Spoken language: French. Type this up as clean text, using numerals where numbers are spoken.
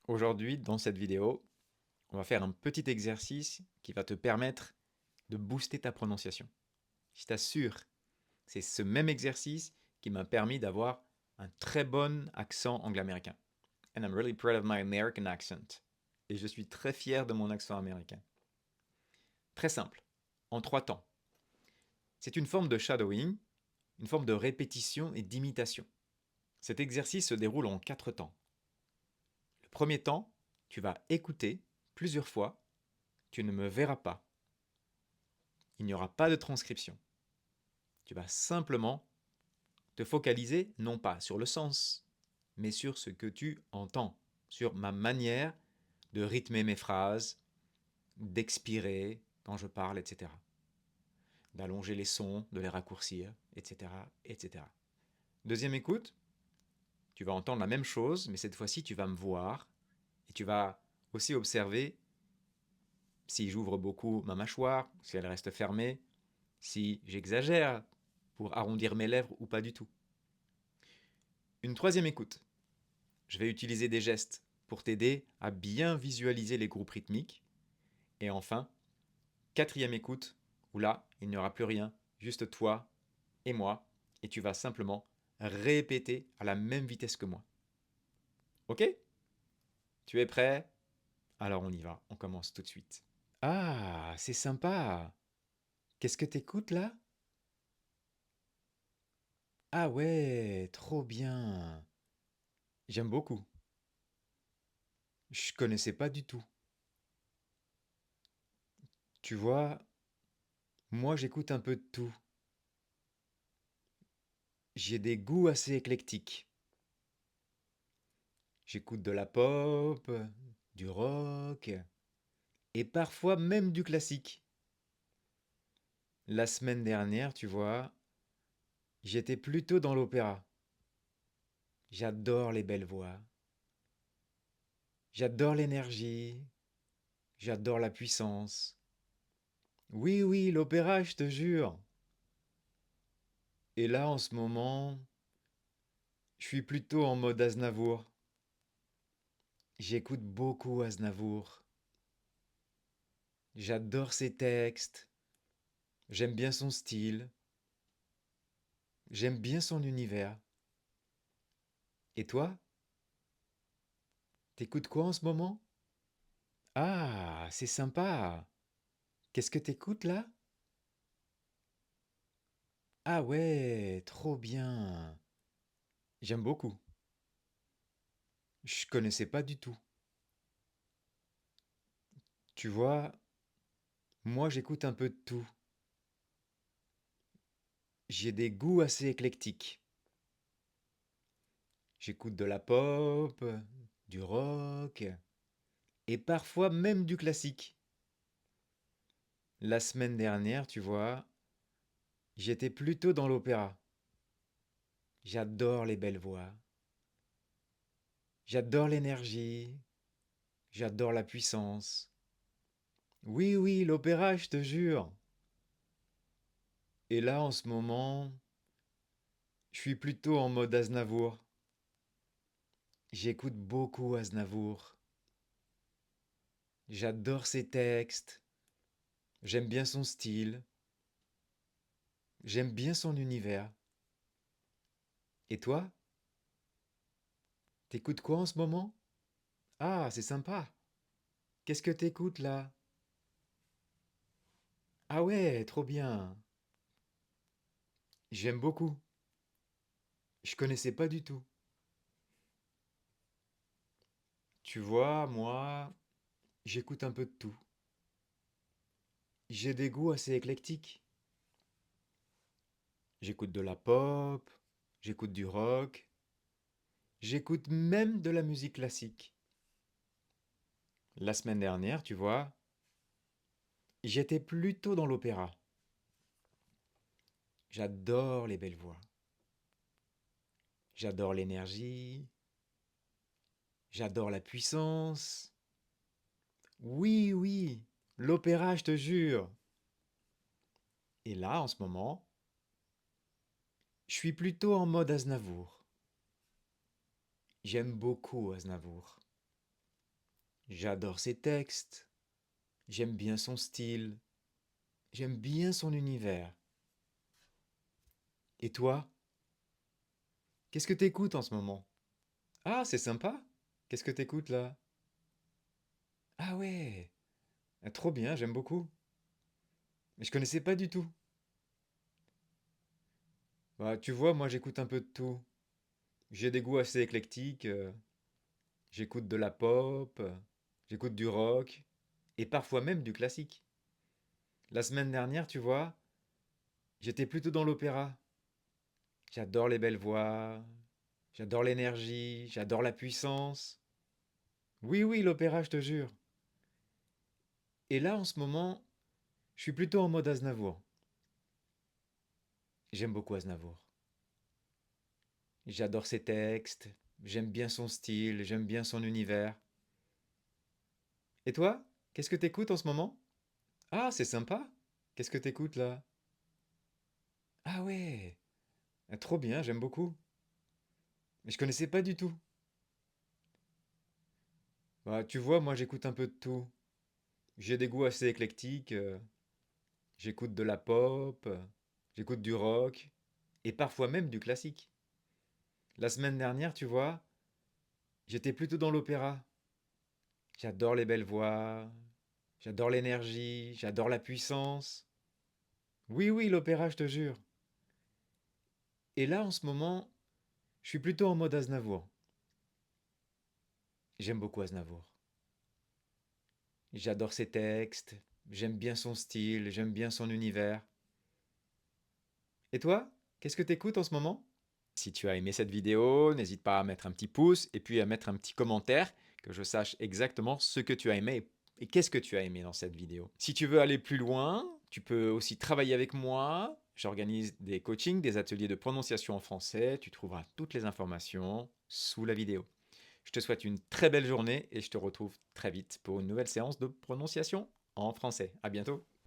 Aujourd'hui, dans cette vidéo, on va faire un petit exercice qui va te permettre de booster ta prononciation. Je t'assure, c'est ce même exercice qui m'a permis d'avoir un très bon accent anglais-américain. And I'm really proud of my American accent. Et je suis très fier de mon accent américain. Très simple, en 3 temps. C'est une forme de shadowing, une forme de répétition et d'imitation. Cet exercice se déroule en 4 temps. Le premier temps, tu vas écouter plusieurs fois, tu ne me verras pas. Il n'y aura pas de transcription. Tu vas simplement te focaliser non pas sur le sens, mais sur ce que tu entends, sur ma manière de rythmer mes phrases, d'expirer quand je parle, etc. D'allonger les sons, de les raccourcir, etc., etc. Deuxième écoute, tu vas entendre la même chose, mais cette fois-ci, tu vas me voir et tu vas aussi observer si j'ouvre beaucoup ma mâchoire, si elle reste fermée, si j'exagère pour arrondir mes lèvres ou pas du tout. Une troisième écoute. Je vais utiliser des gestes pour t'aider à bien visualiser les groupes rythmiques. Et enfin, quatrième écoute, où là, il n'y aura plus rien, juste toi et moi, et tu vas simplement répéter à la même vitesse que moi. Ok? Tu es prêt? Alors on y va, on commence tout de suite. Ah, c'est sympa. Qu'est-ce que t'écoutes là? Ah ouais, trop bien. J'aime beaucoup. Je connaissais pas du tout. Tu vois, moi j'écoute un peu de tout. J'ai des goûts assez éclectiques. J'écoute de la pop, du rock et parfois même du classique. La semaine dernière, tu vois, j'étais plutôt dans l'opéra. J'adore les belles voix. J'adore l'énergie. J'adore la puissance. Oui, oui, l'opéra, je te jure. Et là, en ce moment, je suis plutôt en mode Aznavour. J'écoute beaucoup Aznavour. J'adore ses textes. J'aime bien son style. J'aime bien son univers. Et toi? T'écoutes quoi en ce moment? Ah, c'est sympa. Qu'est-ce que t'écoutes là? Ah ouais, trop bien. J'aime beaucoup. Je connaissais pas du tout. Tu vois, moi j'écoute un peu de tout. J'ai des goûts assez éclectiques. J'écoute de la pop, du rock et parfois même du classique. La semaine dernière, tu vois, j'étais plutôt dans l'opéra. J'adore les belles voix. J'adore l'énergie. J'adore la puissance. Oui, oui, l'opéra, je te jure. Et là, en ce moment, je suis plutôt en mode Aznavour. J'écoute beaucoup Aznavour. J'adore ses textes. J'aime bien son style. J'aime bien son univers. Et toi? T'écoutes quoi en ce moment? Ah, c'est sympa. Qu'est-ce que t'écoutes là? Ah ouais, trop bien. J'aime beaucoup. Je connaissais pas du tout. Tu vois, moi, j'écoute un peu de tout. J'ai des goûts assez éclectiques. J'écoute de la pop, j'écoute du rock, j'écoute même de la musique classique. La semaine dernière, tu vois, j'étais plutôt dans l'opéra. J'adore les belles voix. J'adore l'énergie. J'adore la puissance. Oui, oui, l'opéra, je te jure. Et là, en ce moment, je suis plutôt en mode Aznavour. J'aime beaucoup Aznavour. J'adore ses textes. J'aime bien son style. J'aime bien son univers. Et toi, qu'est-ce que t'écoutes en ce moment? Ah, c'est sympa. Qu'est-ce que t'écoutes là? Ah ouais, ah, trop bien, j'aime beaucoup. Mais je connaissais pas du tout. Bah, tu vois, moi j'écoute un peu de tout. J'ai des goûts assez éclectiques. J'écoute de la pop, j'écoute du rock, et parfois même du classique. La semaine dernière, tu vois, j'étais plutôt dans l'opéra. J'adore les belles voix, j'adore l'énergie, j'adore la puissance. Oui, oui, l'opéra, je te jure. Et là, en ce moment, je suis plutôt en mode Aznavour. J'aime beaucoup Aznavour. J'adore ses textes, j'aime bien son style, j'aime bien son univers. Et toi, qu'est-ce que t'écoutes en ce moment? Ah, c'est sympa. Qu'est-ce que t'écoutes là? Ah ouais, ah, trop bien, j'aime beaucoup. Mais je connaissais pas du tout. Bah, tu vois, moi j'écoute un peu de tout. J'ai des goûts assez éclectiques. J'écoute de la pop, j'écoute du rock, et parfois même du classique. La semaine dernière, tu vois, j'étais plutôt dans l'opéra. J'adore les belles voix, j'adore l'énergie, j'adore la puissance. Oui, oui, l'opéra, je te jure. Et là, en ce moment, je suis plutôt en mode Aznavour. J'aime beaucoup Aznavour. J'adore ses textes, j'aime bien son style, j'aime bien son univers. Et toi, qu'est-ce que t'écoutes en ce moment? Si tu as aimé cette vidéo, n'hésite pas à mettre un petit pouce et puis à mettre un petit commentaire, que je sache exactement ce que tu as aimé et qu'est-ce que tu as aimé dans cette vidéo. Si tu veux aller plus loin, tu peux aussi travailler avec moi. J'organise des coachings, des ateliers de prononciation en français. Tu trouveras toutes les informations sous la vidéo. Je te souhaite une très belle journée et je te retrouve très vite pour une nouvelle séance de prononciation en français. À bientôt.